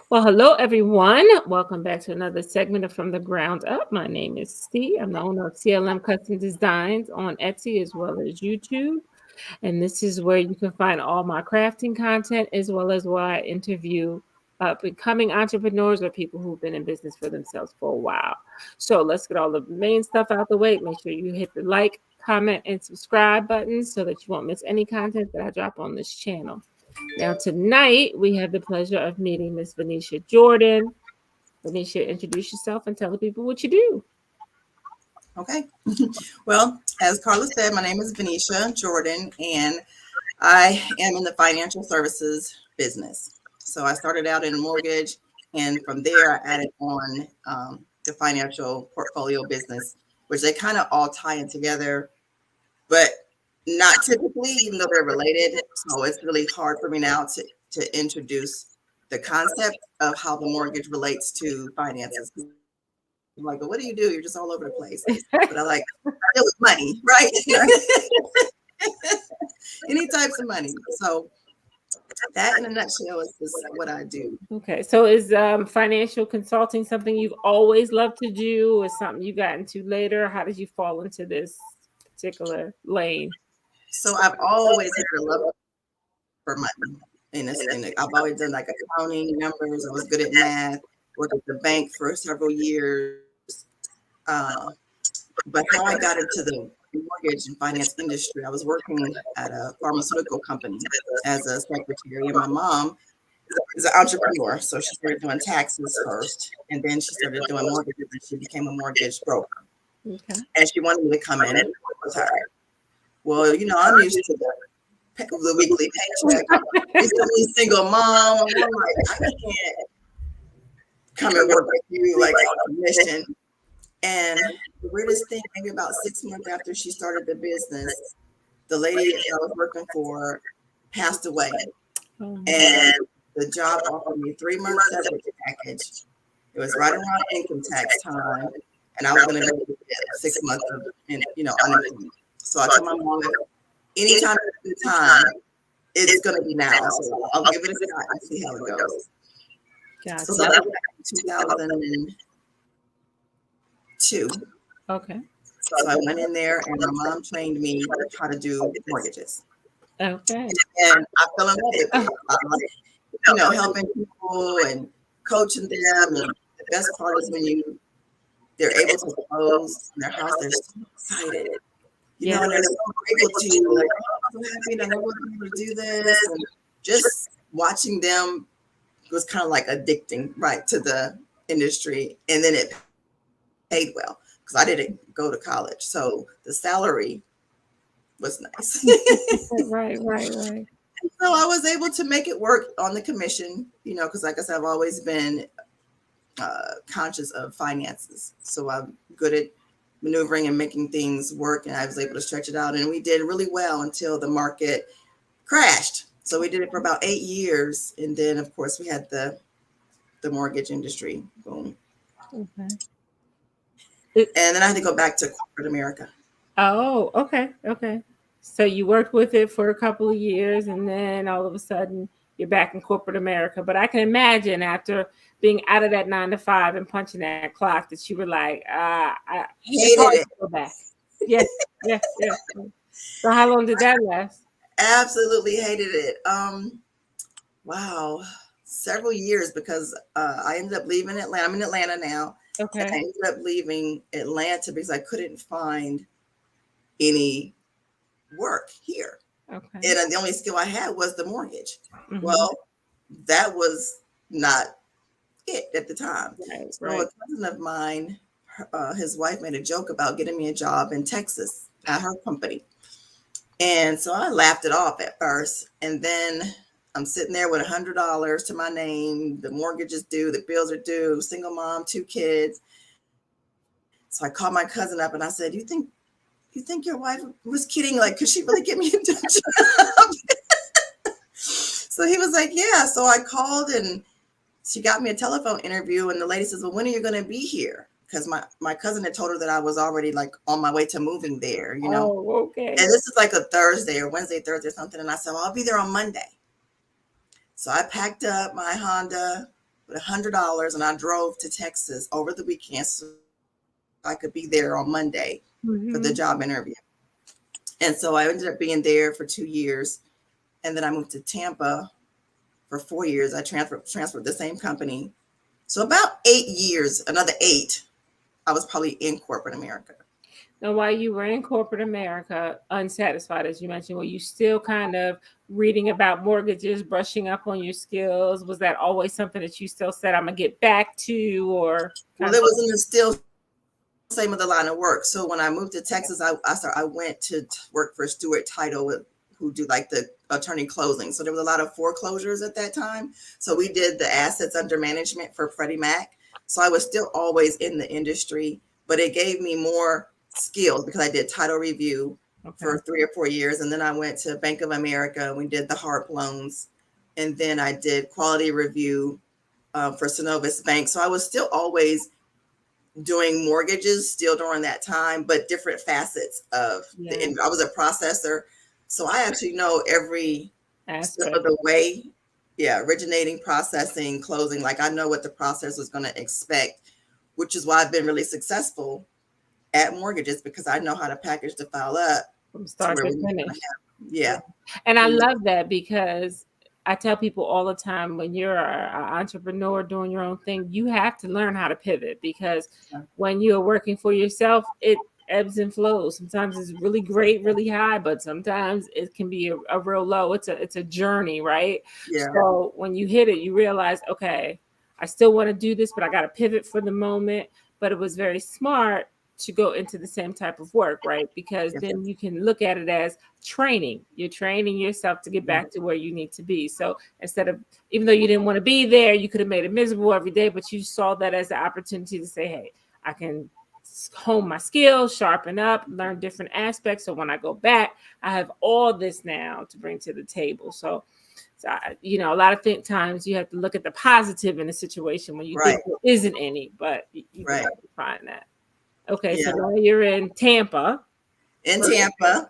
Well, hello everyone. Welcome back to another segment of From the Ground Up. My name is C. I'm the owner of CLM Custom Designs on Etsy as well as YouTube. And this is where you can find all my crafting content as well as where I interview becoming entrepreneurs or people who've been in business for themselves for a while. So let's get all the main stuff out the way. Make sure you hit the like, comment, and subscribe buttons so that you won't miss any content that I drop on this channel. Now, tonight we have the pleasure of meeting Miss Venetia Jordan. Venetia, introduce yourself and tell the people what you do. Okay. Well, as Carla said, my name is Venetia Jordan, and I am in the financial services business. So I started out in mortgage, and from there I added on the financial portfolio business, which they kind of all tie in together, but not typically, even though they're related. So it's really hard for me now to introduce the concept of how the mortgage relates to finances. I'm like, but what do? You're just all over the place. But I like deal with money, right? Any types of money. So that in a nutshell is what I do. Okay, so is financial consulting something you've always loved to do, or something you got into later? How did you fall into this particular lane? So I've always had a love for money. I've always done like accounting, numbers. I was good at math. Worked at the bank for several years. Uh, but how I got into the mortgage and finance industry, I was working at a pharmaceutical company as a secretary, and my mom is an entrepreneur. So she started doing taxes first, and then she started doing mortgages, and she became a mortgage broker. Okay. And she wanted me to come in and work with her. Well, I'm used to the weekly paycheck. Used to be a single mom. I'm like, I can't come and work with you like on a mission. And the weirdest thing, maybe about 6 months after she started the business, the lady that I was working for passed away. And the job offered me 3 months severance package. It was right around income tax time. And I was going to get 6 months of, unemployment. So I told my mom, anytime is the time, it's going to be now. So I'll give it a shot and see how it goes. Gotcha. So that was back in 2002. Okay. So I went in there and my mom trained me how to do mortgages. Okay. And I fell in love with it. I like, helping people and coaching them. And the best part is when they're able to close in their house, they're so excited. And they're so grateful to you. Like, I'm so happy that I was able to do this. And just watching them was kind of like addicting, right, to the industry. And then it paid well because I didn't go to college. So the salary was nice. Right. So I was able to make it work on the commission, because like I said, I've always been conscious of finances. So I'm good at maneuvering and making things work, and I was able to stretch it out. And we did really well until the market crashed. So we did it for about 8 years. And then, of course, we had the mortgage industry boom. Okay. And then I had to go back to corporate America. Oh, okay. So you worked with it for a couple of years, and then all of a sudden you're back in corporate America. But I can imagine after being out of that 9 to 5 and punching that clock that you were like, it's hard to go back. Yes. So how long did that last? Absolutely hated it. Wow, several years because I ended up leaving Atlanta. I'm in Atlanta now. Okay. And I ended up leaving Atlanta because I couldn't find any work here. Okay. And the only skill I had was the mortgage. Mm-hmm. Well, that was not it at the time. Right, so a cousin of mine, his wife made a joke about getting me a job in Texas at her company. And so I laughed it off at first. And then I'm sitting there with $100 to my name. The mortgage is due. The bills are due. Single mom, 2 kids. So I called my cousin up and I said, you think your wife was kidding? Like, could she really get me a job? So he was like, yeah. So I called and she got me a telephone interview. And the lady says, well, when are you going to be here? Because my cousin had told her that I was already like on my way to moving there, Oh, okay. And this is like a Thursday or Wednesday, Thursday or something. And I said, well, I'll be there on Monday. So I packed up my Honda with $100, and I drove to Texas over the weekend so I could be there on Monday for the Mm-hmm. job interview. And so I ended up being there for 2 years, and then I moved to Tampa for 4 years. I transferred the same company. So about 8 years, another 8, I was probably in corporate America. Now, while you were in corporate America, unsatisfied, as you mentioned, were you still kind of reading about mortgages, brushing up on your skills? Was that always something that you still said, I'm going to get back to, or Well, kind it of? was in the still same with the line of work. So when I moved to Texas, I went to work for Stewart Title who do like the attorney closing. So there was a lot of foreclosures at that time. So we did the assets under management for Freddie Mac. So I was still always in the industry, but it gave me more skills because I did title review Okay. for 3 or 4 years. And then I went to Bank of America. We did the HARP loans. And then I did quality review for Synovus Bank. So I was still always doing mortgages still during that time, but different facets of Yeah. I was a processor. So I actually know every step of Aspect. the way. Yeah, originating, processing, closing. Like I know what the process was going to expect, which is why I've been really successful at mortgages because I know how to package the file up From to start where to we want to finish. have. Yeah. Yeah. And I Mhm. love that because I tell people all the time when you're an entrepreneur doing your own thing, you have to learn how to pivot because when you're working for yourself, it ebbs and flows. Sometimes it's really great, really high, but sometimes it can be a real low. It's a journey, right? Yeah. So when you hit it, you realize, okay, I still want to do this, but I got to pivot for the moment. But it was very smart to go into the same type of work, right? Because Yes. then you can look at it as training. You're training yourself to get back to where you need to be. So instead of, even though you didn't want to be there, you could have made it miserable every day, but you saw that as an opportunity to say, hey, I can hone my skills, sharpen up, learn different aspects. So when I go back, I have all this now to bring to the table. A lot of times you have to look at the positive in a situation when you Right. think there isn't any, but you can Right. always find that. Okay, so Yeah. now you're in Tampa. In Tampa.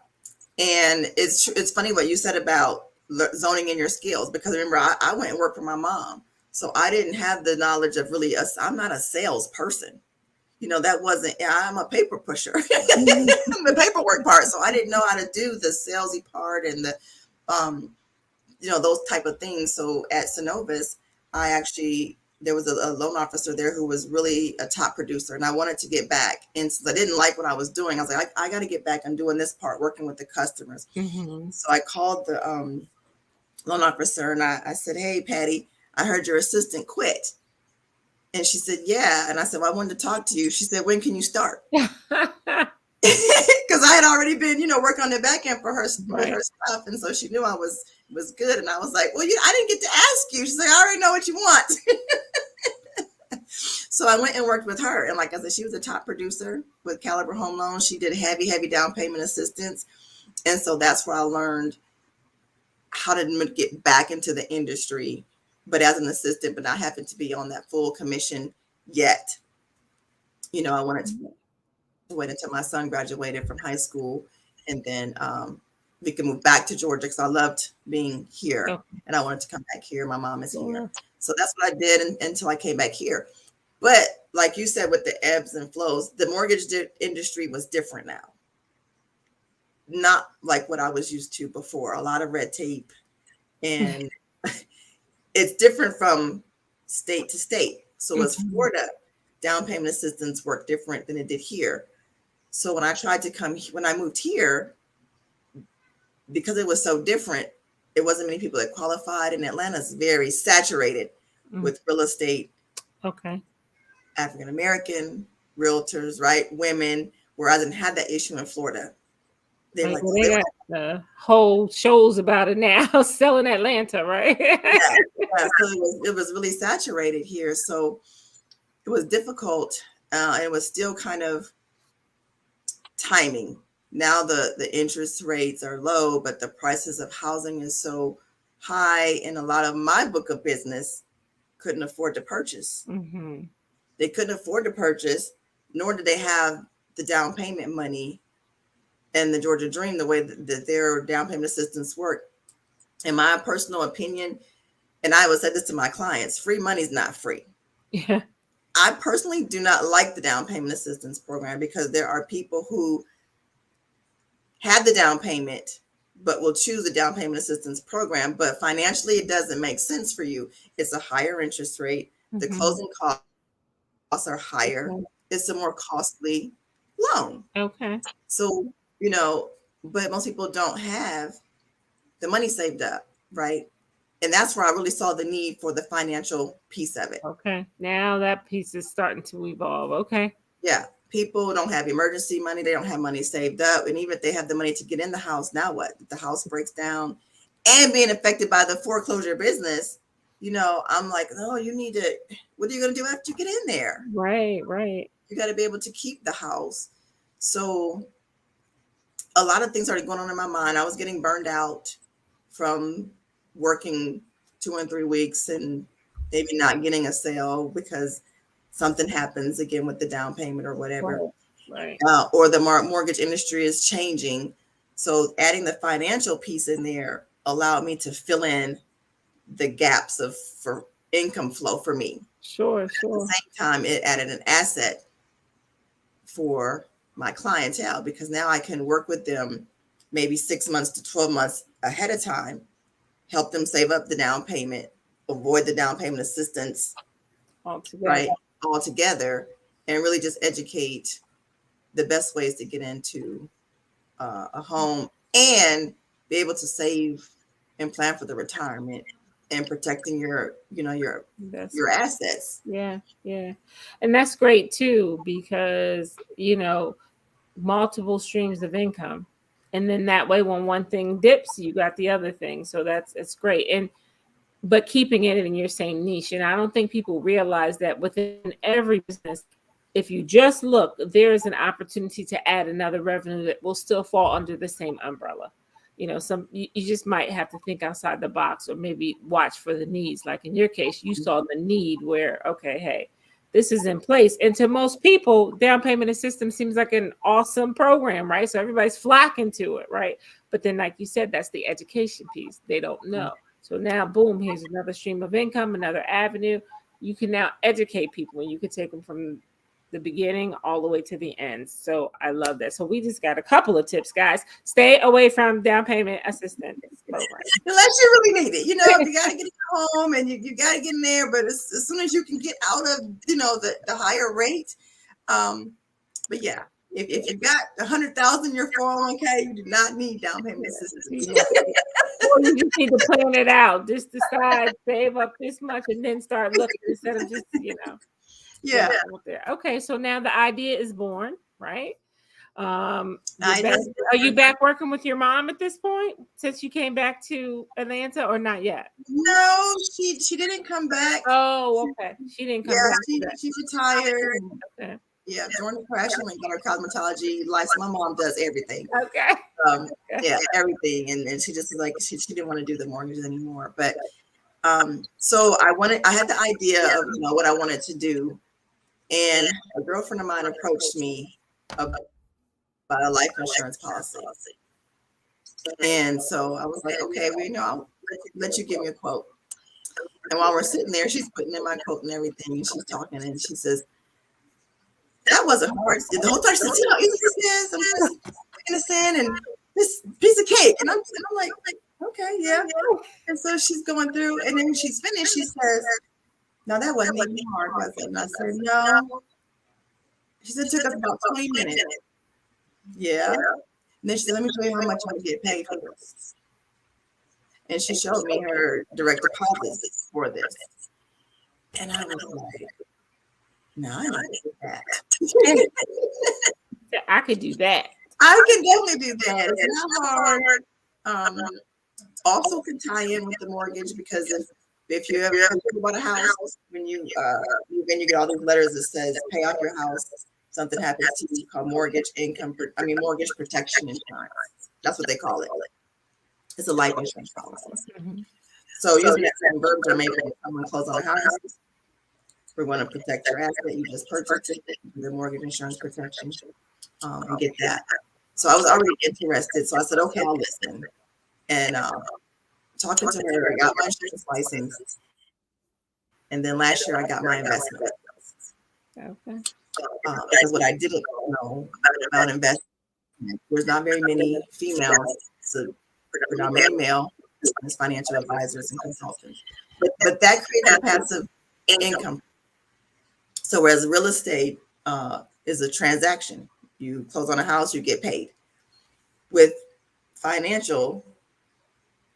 And it's funny what you said about zoning in your skills because remember I went and worked for my mom, so I didn't have the knowledge of really. I'm not a salesperson, that wasn't. I'm a paper pusher. Mhm. I'm the paperwork part, so I didn't know how to do the salesy part and the um those type of things. So at Synovus, I actually there was a loan officer there who was really a top producer, and I wanted to get back. And since I didn't like what I was doing, I was like, I got to get back and doing this part, working with the customers. Mhm. So I called the loan officer and I said, hey, Patty, I heard your assistant quit. And she said, yeah. And I said, well, I wanted to talk to you. She said, when can you start? Because I had already been, working on the back end for her with Right. her stuff. And so she knew I was good. And I was like, well, I didn't get to ask you. She's like, I already know what you want. So I went and worked with her. And like I said, she was a top producer with Caliber Home Loans. She did heavy, heavy down payment assistance. And so that's where I learned how to get back into the industry, but as an assistant, but not having to be on that full commission yet. I wanted to wait until my son graduated from high school, and then we could move back to Georgia because I loved being here, Okay. and I wanted to come back here. My mom is here, Sure. so that's what I did until I came back here. But like you said, with the ebbs and flows, the mortgage industry was different now. Not like what I was used to before. A lot of red tape, and it's different from state to state. So as Mhm. Florida, down payment assistance worked different than it did here. So when I moved here, because it was so different, it wasn't many people that qualified. And Atlanta's very saturated Mm. with real estate, Okay. African American realtors, right? Women, whereas I didn't have that issue in Florida. They were Right. like, Well, oh, they they got don't the whole shows about it now, selling Atlanta, right? have that. So it was really saturated here. So it was difficult. And it was still kind of timing. Now the interest rates are low, but the prices of housing is so high, and a lot of my book of business couldn't afford to purchase. Hmm. They couldn't afford to purchase, nor did they have the down payment money and the Georgia Dream the way that their down payment assistance work. In my personal opinion, and I would say this to my clients, free money is not free. Yeah. I personally do not like the down payment assistance program because there are people who have the down payment but will choose the down payment assistance program, but financially it doesn't make sense for you. It's a higher interest rate. The closing costs are higher. Okay. It's a more costly loan. Okay. So, but most people don't have the money saved up, right? And that's where I really saw the need for the financial piece of it. Okay. Now that piece is starting to evolve. Okay. Yeah. People don't have emergency money. They don't have money saved up. And even if they have the money to get in the house, now what? If the house breaks down and being affected by the foreclosure business, I'm like, no, what are you going to do after you get in there? Right. Right. You got to be able to keep the house. So a lot of things started going on in my mind. I was getting burned out from working 2 and 3 weeks and maybe not getting a sale because something happens again with the down payment or whatever. Right. Or the mortgage industry is changing. So adding the financial piece in there allowed me to fill in the gaps for income flow for me. Sure. At the same time, it added an asset for my clientele because now I can work with them maybe 6 months to 12 months ahead of time, help them save up the down payment, avoid the down payment assistance altogether, and really just educate the best ways to get into a home and be able to save and plan for the retirement and protecting your assets. Yeah. Yeah. And that's great too, because, multiple streams of income. And then that way, when one thing dips, you got the other thing. So it's great. But keeping it in your same niche. And I don't think people realize that within every business, if you just look, there is an opportunity to add another revenue that will still fall under the same umbrella. You just might have to think outside the box or maybe watch for the needs. Like in your case, you saw the need where, okay, hey, this is in place. And to most people, down payment assistance seems like an awesome program, right? So everybody's flocking to it, right? But then, like you said, that's the education piece. They don't know. So now, boom, here's another stream of income, another avenue. You can now educate people and you can take them from the beginning all the way to the end. So I love that. So we just got a couple of tips, guys. Stay away from down payment assistance program. Unless you really need it. You got to get home and you got to get in there. But as soon as you can get out of, the higher rate. But yeah, if you got 100,000 in your 401k, you do not need down payment assistance. Or you just need to plan it out. Just decide, save up this much, and then start looking instead of just, Yeah. Okay, so now the idea is born, right? Are you back working with your mom at this point since you came back to Atlanta, or not yet? No, she didn't come back. Oh, okay. She didn't come back. She retired. Okay. Yeah, during the crash, she went got her cosmetology license. My mom does everything. Okay. Yeah, everything, and she just she didn't want to do the mortgages anymore. But so I had the idea of what I wanted to do, and a girlfriend of mine approached me about a life insurance policy, and so I was like, okay, well, I'll let you give me a quote. And while we're sitting there, she's putting in my quote and everything, and she's talking, and she says, that wasn't hard. The whole time she said, easy this is. I'm just putting this in and this piece of cake. And I'm like, okay, yeah. And so she's going through, and then when she's finished, she says, no, that wasn't even hard, was it? And I said, no. She said, it took us about 20 minutes. Yeah. And then she said, let me show you how much I get paid for this. And she showed me her direct deposits for this. And I was like, no, I don't do that. I could do that. I can definitely do that. It's not hard. Also can tie in with the mortgage because if you ever think about a house, when you get all these letters that says pay off your house, something happens to you called mortgage protection insurance. That's what they call it. It's a life insurance policy. Mm-hmm. So using that same verbiage, or maybe when someone closes on a house, we're going to protect your asset. You just purchased it, the mortgage insurance protection, and get that. So I was already interested. So I said, okay, I'll listen. And talking to her, I got my insurance license, and then last year I got my investment license. Okay. Because what I didn't know about investment, there's not very many females, so predominantly male as financial advisors and consultants. But that creates a passive income. So whereas real estate is a transaction, you close on a house, you get paid. With financial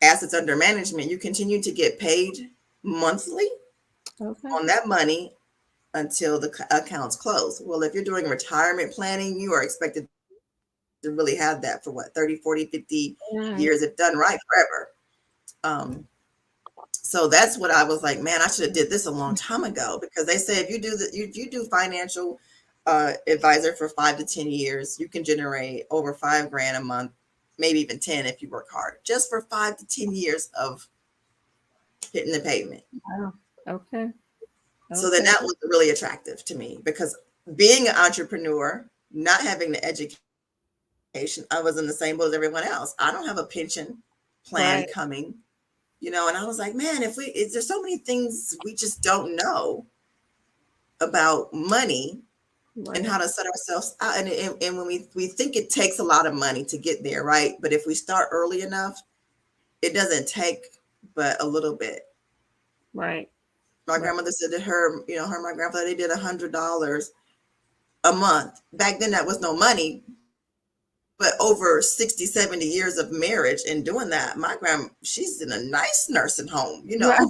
assets under management, you continue to get paid monthly Okay. on that money until the accounts close. Well, if you're doing retirement planning, you are expected to really have that for what, 30, 40, 50 Yeah. years, if done right, forever. So that's what I was like, man, I should have did this a long time ago, because they say if you do you do financial advisor for 5 to 10 years, you can generate over $5,000 a month, maybe even 10 if you work hard, just for 5 to 10 years of hitting the pavement. Wow. Okay. So then Okay. that was really attractive to me, because being an entrepreneur, not having the education, I was in the same boat as everyone else. I don't have a pension plan Right. coming, and I was like, man, there's so many things we just don't know about money and Right. how to set ourselves out. And when we think it takes a lot of money to get there, right? But if we start early enough, it doesn't take but a little bit. Right. My Right. grandmother said that her and my grandfather, they did $100 a month. Back then, that was no money, but over 60, 70 years of marriage and doing that, my grandma, she's in a nice nursing home, Right.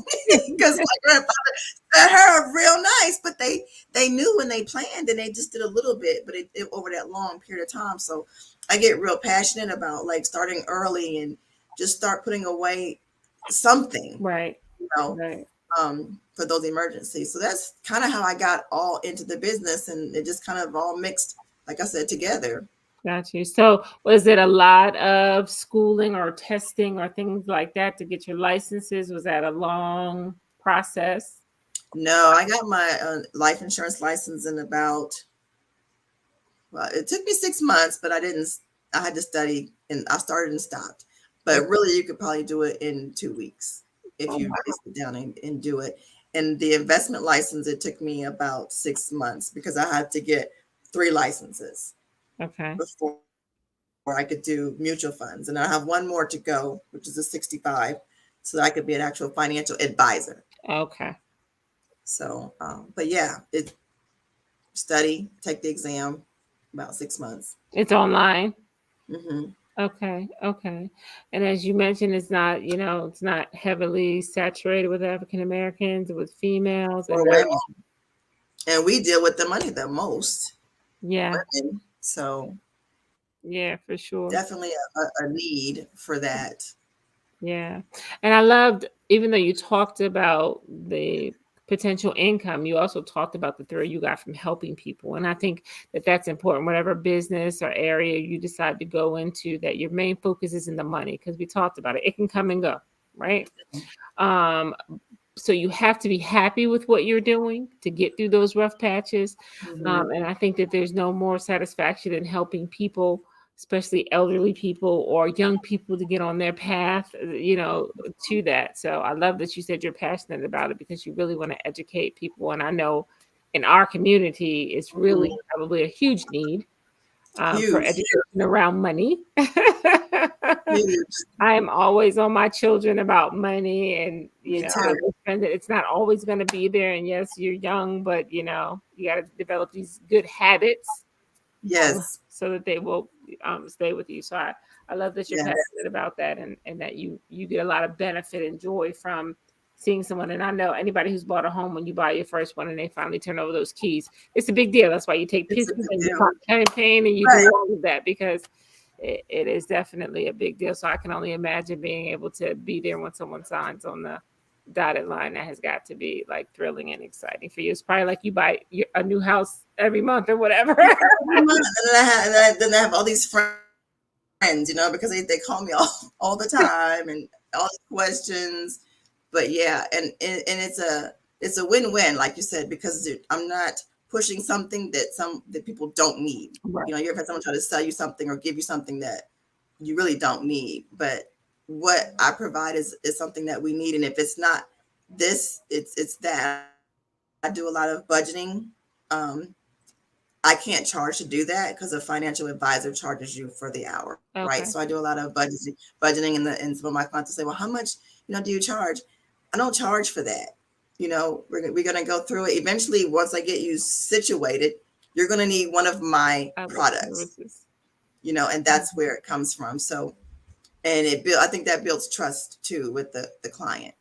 because my grandfather set her real nice, but they knew when they planned, and they just did a little bit, but it over that long period of time. So I get real passionate about like starting early and just start putting away something, Right. you know, Right. for those emergencies. So that's kind of how I got all into the business, and it just kind of all mixed, like I said, together. Got you. So was it a lot of schooling or testing or things like that to get your licenses? Was that a long process? No, I got my life insurance license in about, well, it took me 6 months, but I didn't, I had to study, and I started and stopped. But Okay. really, you could probably do it in 2 weeks if Oh, you really sit down and do it. And the investment license, it took me about 6 months, because I had to get 3 licenses okay. before I could do mutual funds. And I have one more to go, which is a 65, so that I could be an actual financial advisor. Okay. So, but yeah, it study, take the exam, about 6 months. It's online. Hmm. Okay. Okay. And as you mentioned, it's not, it's not heavily saturated with African Americans, with females, and Or not, women, and we deal with the money the most, yeah. women. So Yeah, for sure. definitely a need for that. Yeah. And I loved, even though you talked about the potential income, you also talked about the thrill you got from helping people. And I think that that's important, whatever business or area you decide to go into, that your main focus is in the money, because we talked about it. It can come and go, right? Um, so you have to be happy with what you're doing to get through those rough patches. Hmm. And I think that there's no more satisfaction in helping people, especially elderly people or young people, to get on their path, to that. So I love that you said you're passionate about it, because you really want to educate people. And I know in our community, it's really Hmm. probably a huge need for Huge, education around money. huge. I am always on my children about money, and Me how too. they spend it. It's not always going to be there. And yes, you're young, but you got to develop these good habits Yes, so that they will stay with you. So I love that you're yes. passionate about that, and that you get a lot of benefit and joy from seeing someone. And I know anybody who's bought a home, when you buy your first one and they finally turn over those keys, it's a big deal. That's why you take It's a pictures big and you deal. pop champagne and you do Right. all of that, because it is definitely a big deal. So I can only imagine being able to be there when someone signs on the dotted line. That has got to be like thrilling and exciting for you. It's probably like you buy a new house every month or whatever. Every month. And then I have all these friends, because they call me all the time, and all these questions. But yeah, and it's a win-win, like you said, because I'm not pushing something that people don't need. Right. You ever had someone try to sell you something or give you something that you really don't need, but what I provide is something that we need. And if it's not this, it's that. I do a lot of budgeting. Um, I can't charge to do that because a financial advisor charges you for the hour, right? So I do a Okay. lot of budgeting, and some of my clients will say, "Well, how much, do you charge?" I don't charge for that. We're gonna go through it. Eventually, once I get you situated, you're gonna need one of my Other products, services. and that's where it comes from. So, and I think that builds trust too with the client.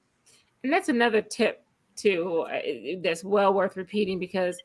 And that's another tip too, that's well worth repeating because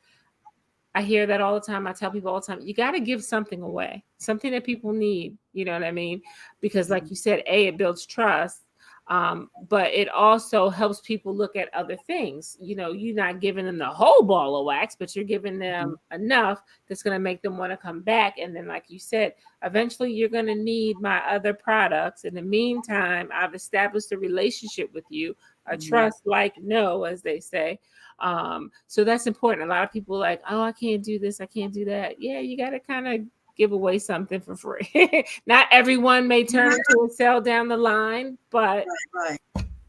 I hear that all the time. I tell people all the time, you got to give something away, something that people need. You know what I mean? Because, like you said, it builds trust, but it also helps people look at other things. You're not giving them the whole ball of wax, but you're giving them enough that's going to make them want to come back. And then, like you said, eventually you're going to need my other products. In the meantime, I've established a relationship with you, a trust like no, as they say. So that's important. A lot of people are like, oh, I can't do this, I can't do that. Yeah, you got to kind of give away something for free. Not everyone may turn into a sale down the line, but Right.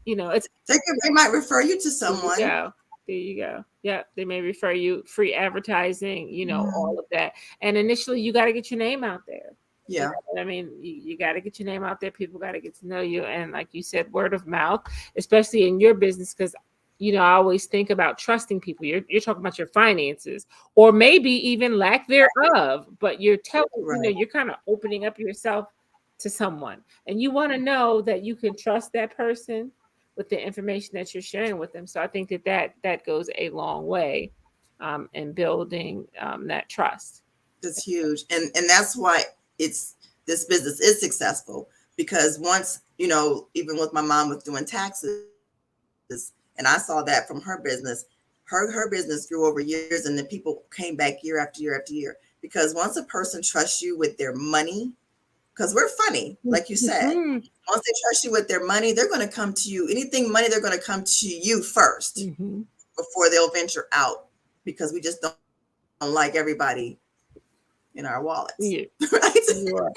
it's They might refer you to there you someone. go. There you go. Yeah, they may refer you free advertising, all of that. And initially, you got to get your name out there. You Yeah. know what I mean? You got to get your name out there. People got to get to know you. And like you said, word of mouth, especially in your business, because I always think about trusting people. You're talking about your finances, or maybe even lack thereof, but you're telling, Right. you're kind of opening up yourself to someone, and you want to know that you can trust that person with the information that you're sharing with them. So I think that goes a long way in building that trust. It's huge. And that's why it's this business is successful, because once, even with my mom with doing taxes, and I saw that from her business, her business grew over years, and then people came back year after year after year. Because once a person trusts you with their money, because we're funny, like you said, Mhm. once they trust you with their money, they're going to come to you. Anything money, they're going to come to you first Mhm. before they'll venture out, because we just don't like everybody in our wallets, Yeah, right? you are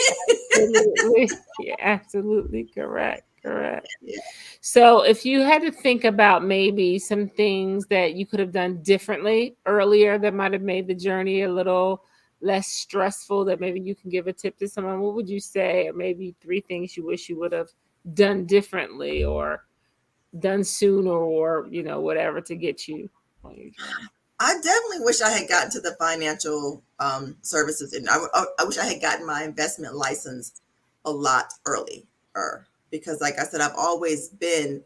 absolutely, you're absolutely correct. Correct. Yeah. So, if you had to think about maybe some things that you could have done differently earlier that might have made the journey a little less stressful, that maybe you can give a tip to someone, what would you say? Or maybe three things you wish you would have done differently or done sooner, or whatever to get you on your journey. I definitely wish I had gotten to the financial services, and I wish I had gotten my investment license a lot earlier, because, like I said, I've always been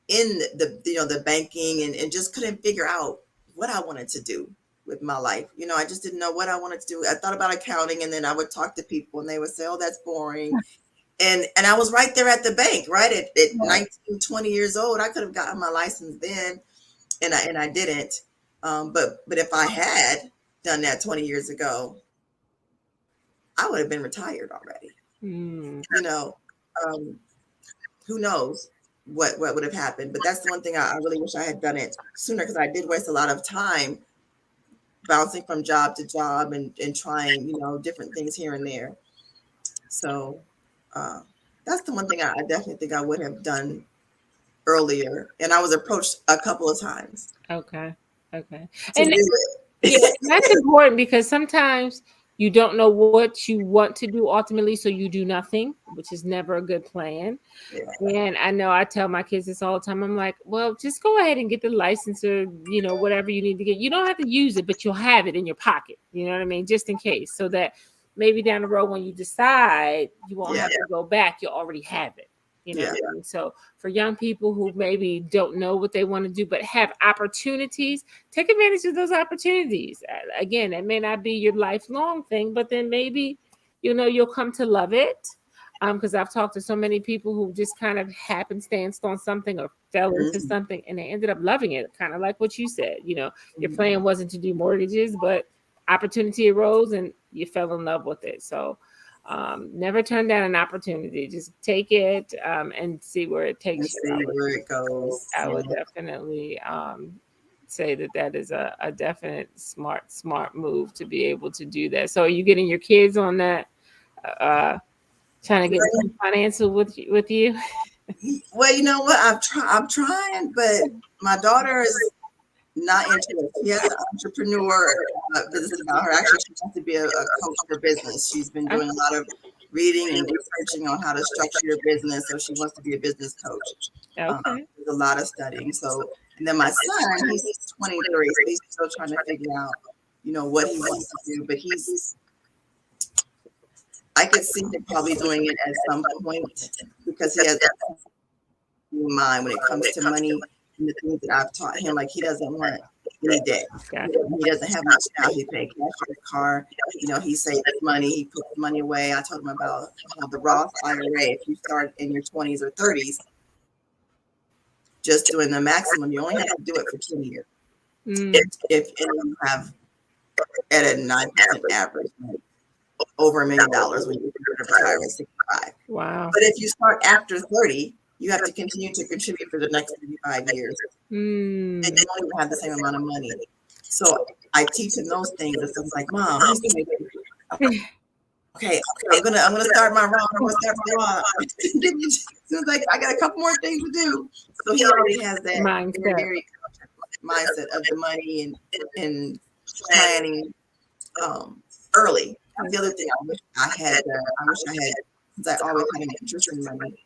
in the banking, and just couldn't figure out what I wanted to do with my life. I just didn't know what I wanted to do. I thought about accounting, and then I would talk to people, and they would say, "Oh, that's boring." And I was right there at the bank, right at 19, 20 years old. I could have gotten my license then, and I didn't. But if I had done that 20 years ago, I would have been retired already. Mm, You know, um, who knows what would have happened? But that's the one thing I really wish I had done it sooner, because I did waste a lot of time bouncing from job to job, and trying, different things here and there. So uh, that's the one thing I definitely think I would have done earlier. And I was approached a couple of times okay. Okay. to And do yeah, it. and that's important because sometimes you don't know what you want to do ultimately, so you do nothing, which is never a good plan. Yeah. And I know I tell my kids this all the time. I'm like, well, just go ahead and get the license, or, whatever you need to get. You don't have to use it, but you'll have it in your pocket. You know what I mean? Just in case, so that maybe down the road when you decide, you won't Yeah. have to go back. You'll already have it. You know Yeah. what I mean? So for young people who maybe don't know what they want to do, but have opportunities, take advantage of those opportunities. Again, it may not be your lifelong thing, but then maybe, you'll come to love it. Because I've talked to so many people who just kind of happenstanced on something or fell into Mhm. something, and they ended up loving it, kind of like what you said. Your Mhm. plan wasn't to do mortgages, but opportunity arose and you fell in love with it. So never turn down an opportunity. Just take it and see where it And takes you. see where it goes. I would Yeah. definitely say that is a definite smart move to be able to do that. So are you getting your kids on that? Uh, Trying to get some financial with you. Well, you know what? I'm trying, but my daughter is not into it. She has an entrepreneur business about her. Actually, she wants to be a coach for business. She's been doing a lot of reading and researching on how to structure your business. So she wants to be a business coach. Okay. There's a lot of studying. So, and then my son, he's 23, so he's still trying to figure out, what he wants to do. But I could see him probably doing it at some point because he has in mind when it comes to money and the things that I've taught him. Like he doesn't want any debt. Gotcha. He doesn't have much now. He paid cash for the car. He saves money. He puts money away. I told him about the Roth IRA. If you start in your 20s or 30s, just doing the maximum, you only have to do it for 10 years. Mm. If you have at a 9% average, over $1 million when you retire at 65. Wow. But if you start after 30, you have to continue to contribute for the next 35 years. Mm. And they don't even have the same amount of money. So I teach him those things. And so he's like, Mom, okay, I'm gonna start my Roth. I'm gonna start my Roth. So it's like I got a couple more things to do. So he already has that very mindset of the money and planning early. The other thing I wish I had, since I always had an interest in money,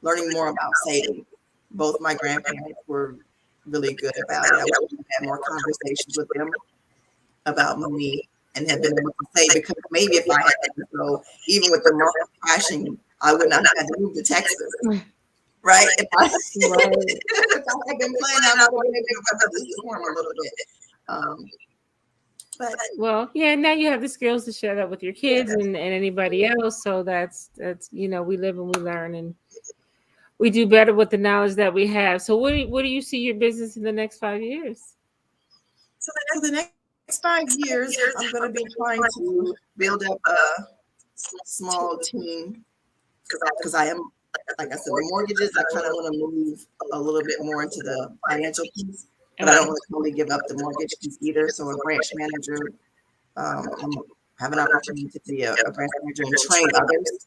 learning more about saving. Both my grandparents were really good about it. I wish I had more conversations with them about money and had been able to save, because maybe if I had to go, even with the market crashing, I would not have had to move to Texas. Right? If I had been playing out, I would have been able to weather the storm a little bit. Well, yeah, now you have the skills to share that with your kids and anybody else. So that's we live and we learn, and we do better with the knowledge that we have. So what do you see your business in the next 5 years? So the next 5 years, I'm going to be trying to build up a small team because I am, like I said, the mortgages, I kind of want to move a little bit more into the financial piece. But I don't want to totally give up the mortgage piece either. So a branch manager, have an opportunity to be a branch manager and train others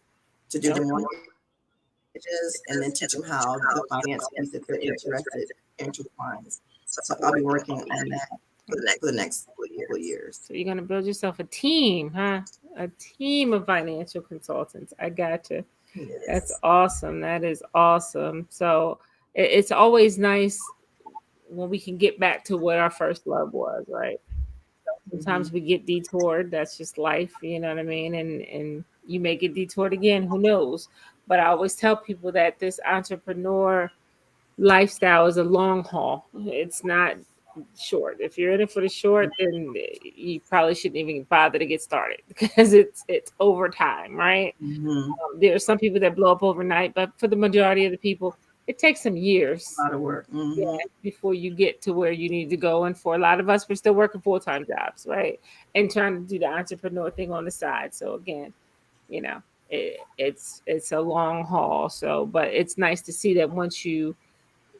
to do the mortgages, and then teach them how the finance piece, if they're interested, intertwines. So I'll be working on that for the next couple years. So you're going to build yourself a team, huh? A team of financial consultants. I gotcha. Yes. That's awesome. That is awesome. So it's always nice when we can get back to what our first love was, right? Sometimes we get detoured. That's just life, you know what I mean? And you may get detoured again, who knows? But I always tell people that this entrepreneur lifestyle is a long haul. It's not short. If you're in it for the short, then you probably shouldn't even bother to get started because it's over time, right? There are some people that blow up overnight, but for the majority of the people, it takes some years. A lot of work. Before you get to where you need to go. And for a lot of us, we're still working full-time jobs, right? And trying to do the entrepreneur thing on the side. So again, it's a long haul. So, but it's nice to see that once you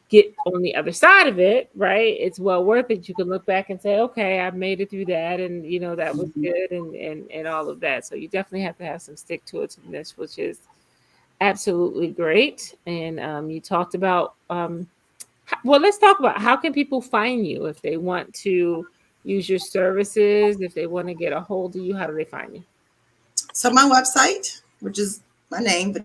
get on the other side of it, right, it's well worth it. You can look back and say, okay, I made it through that, and that was good, and all of that. So you definitely have to have some stick to itiveness, which is absolutely great. And you talked about well, let's talk about how can people find you if they want to use your services, if they want to get a hold of you. How do they find you? So my website, which is my name,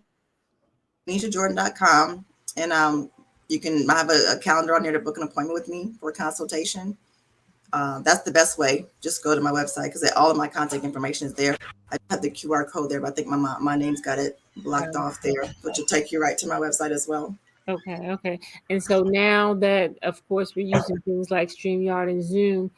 VenetiaJordan.com, and you can, I have a calendar on there to book an appointment with me for a consultation. That's the best way. Just go to my website because all of my contact information is there. I have the QR code there, but I think my name's got it blocked off there, which will take you right to my website as well. Okay. And so now that, of course, we're using things like StreamYard and Zoom,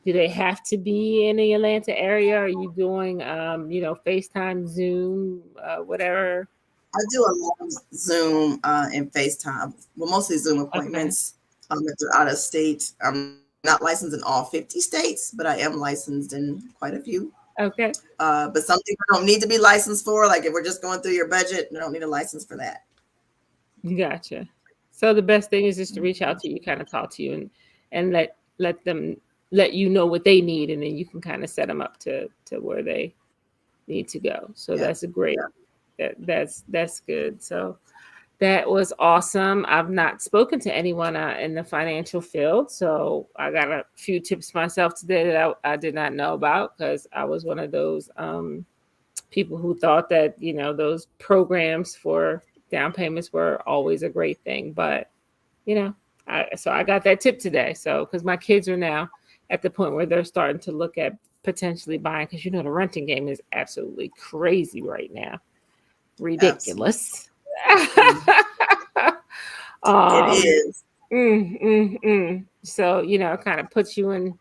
do they have to be in the Atlanta area? Are you doing, FaceTime, Zoom, whatever? I do a lot of Zoom and FaceTime. Well, mostly Zoom appointments. If they're out of state, I'm not licensed in all 50 states, but I am licensed in quite a few. Okay. But some people don't need to be licensed for. Like if we're just going through your budget, you don't need a license for that. Gotcha. So the best thing is just to reach out to you, kind of talk to you, and let them let you know what they need, and then you can kind of set them up to where they need to go. So that's a great That's good. So that was awesome. I've not spoken to anyone in the financial field, so I got a few tips myself today that I did not know about because I was one of those people who thought that those programs for down payments were always a great thing, but you know, so I got that tip today. So because my kids are now at the point where they're starting to look at potentially buying, because the renting game is absolutely crazy right now, Absolutely. ridiculous. Mhm. It um, is. so it kind of puts you in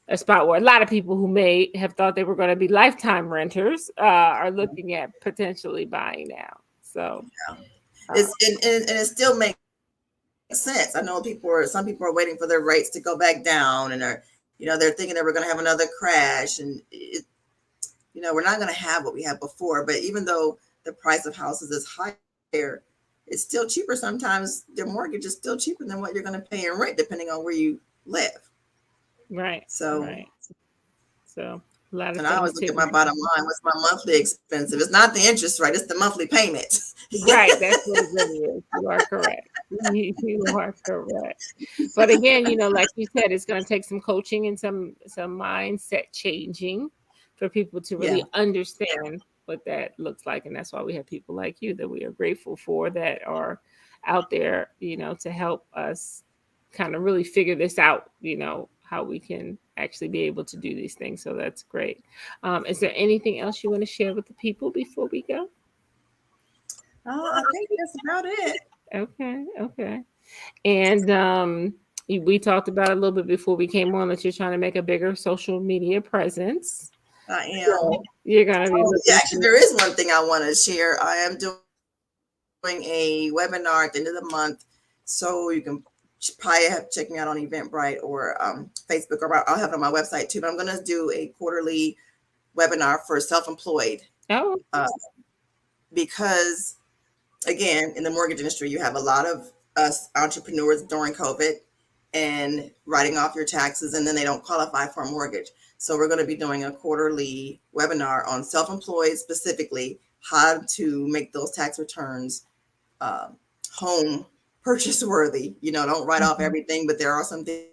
a spot where a lot of people who may have thought they were going to be lifetime renters are looking at potentially buying now. So, Yeah. uh, And it still makes sense. I know some people are waiting for their rates to go back down, and they're thinking that we're going to have another crash, and we're not going to have what we had before. But even though the price of houses is higher, it's still cheaper. Sometimes their mortgage is still cheaper than what you're going to pay in rent, depending on where you live. right, So, right. So a lot of and I things always look to at my bottom line. What's my monthly expensive? It's not the interest rate; it's the monthly payment. right. That's what it really is. You are correct. You are correct. But again, like you said, it's going to take some coaching and some mindset changing for people to Yeah. really understand what that looks like. And that's why we have people like you that we are grateful for that are out there, to help us kind of really figure this out, how we can actually be able to do these things. So that's great. Is there anything else you want to share with the people before we go? I think that's about it. Okay, okay. And we talked about a little bit before we came on that you're trying to make a bigger social media presence. I am. So you're gonna be Oh, yeah, looking actually, to. there is one thing I want to share. I am doing a webinar at the end of the month, so you can probably have check me out on Eventbrite or Facebook, or I'll have it on my website too. But I'm going to do a quarterly webinar for self-employed Oh, uh, because, again, in the mortgage industry, you have a lot of us entrepreneurs during COVID and writing off your taxes, and then they don't qualify for a mortgage. So we're going to be doing a quarterly webinar on self-employed, specifically how to make those tax returns um, home purchase worthy. Don't write off mhm. everything, but there are some things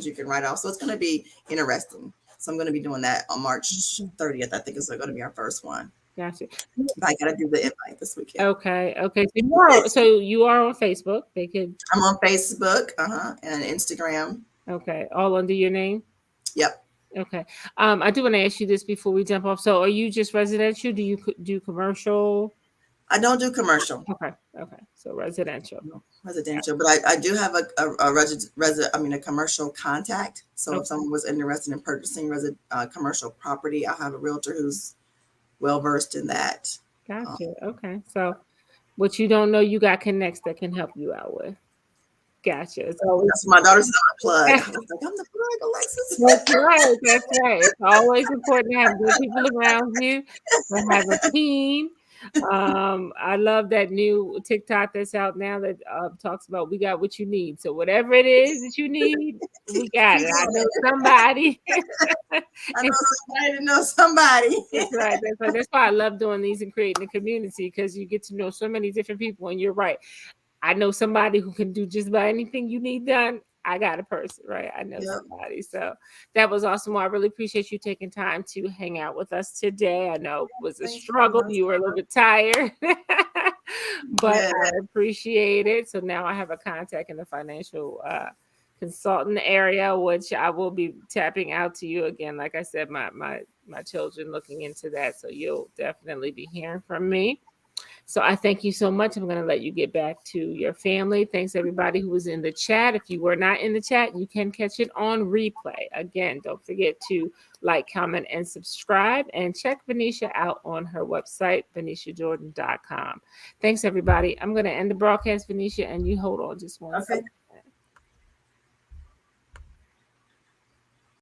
you can write off. So it's going to be interesting. So I'm going to be doing that on March 30th. I think it's going to be our first one. Gotcha. But I got to do the invite this weekend. Okay, okay. So you are on Facebook. They could. I'm on Facebook, and Instagram. Okay, all under your name. Yep. Okay. I do want to ask you this before we jump off. So, are you just residential? Do you do commercial? I don't do commercial. Okay. Okay. So residential. Residential, but I do have a commercial contact. So if Okay. someone was interested in purchasing commercial property, I have a realtor who's well versed in that. Um, Gotcha. Okay. So what you don't know, you got connects that can help you out with. Gotcha. It's always that's my daughter said I'm a plug. I was like, I'm the plug, Alexis. that's right. That's right. It's always important to have good people around you, to have a team. I love that new TikTok that's out now that talks about we got what you need. So whatever it is that you need, we got She's it. I on know it. somebody. I know somebody to know somebody. That's right. That's right. That's why I love doing these and creating a community because you get to know so many different people. And you're right. I know somebody who can do just about anything you need done. I got a person, right? I know Yep. somebody. So that was awesome. Well, I really appreciate you taking time to hang out with us today. I know it was a Thank you so struggle. much. You were a little bit tired, but Yeah. I appreciate it. So now I have a contact in the financial consultant area, which I will be tapping out to you again. Like I said, my children looking into that. So you'll definitely be hearing from me. So I thank you so much. I'm going to let you get back to your family. Thanks everybody who was in the chat. If you were not in the chat, you can catch it on replay. Again, don't forget to like, comment, and subscribe. And check Venetia out on her website, venetiajordan.com. Thanks everybody. I'm going to end the broadcast, Venetia, and you hold on just one Okay. second.